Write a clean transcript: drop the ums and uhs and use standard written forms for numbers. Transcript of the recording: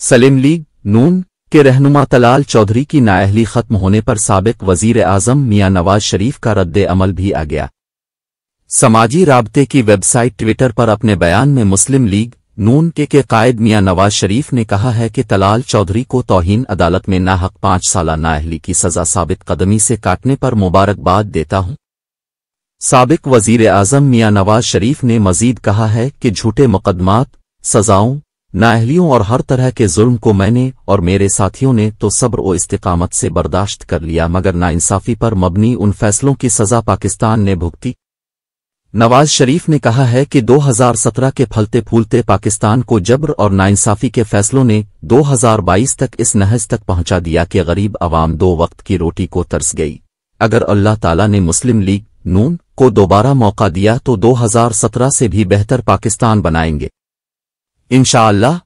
Salim league नून के रहनुमा तलाल चौधरी की नाअहली खत्म होने पर साबिक वजीर आजम मियां नवाज शरीफ का रद्द अमल भी आ गया। समाजी राब्ते की वेबसाइट ट्विटर पर अपने बयान में मुस्लिम लीग नून के कायद मियां नवाज शरीफ ने कहा है कि तलाल चौधरी को तौहीन अदालत में नाहक 5 साला नाअहली की सजा साबित कदमी से काटने पर मुबारकबाद देता हूं। साबिक वजीर आजम मियां नवाज शरीफ ने मजीद कहा है कि झूठे मुकदमात, सजाओं, नाअहलियों और हर तरह के जुल्म को मैंने और मेरे साथियों ने तो सब्र और इस्तिकामत से बर्दाश्त कर लिया, मगर नाइंसाफी पर मबनी उन फैसलों की सजा पाकिस्तान ने भुगती। नवाज शरीफ ने कहा है कि 2017 के फलते फूलते पाकिस्तान को जब्र और नाइंसाफी के फैसलों ने 2022 तक इस नहज तक पहुंचा दिया कि गरीब अवाम 2 वक्त की रोटी को तरस गई। अगर अल्लाह ताला ने मुस्लिम लीग नून को दोबारा मौका दिया तो 2017 से भी बेहतर पाकिस्तान बनाएंगे इंशाअल्लाह।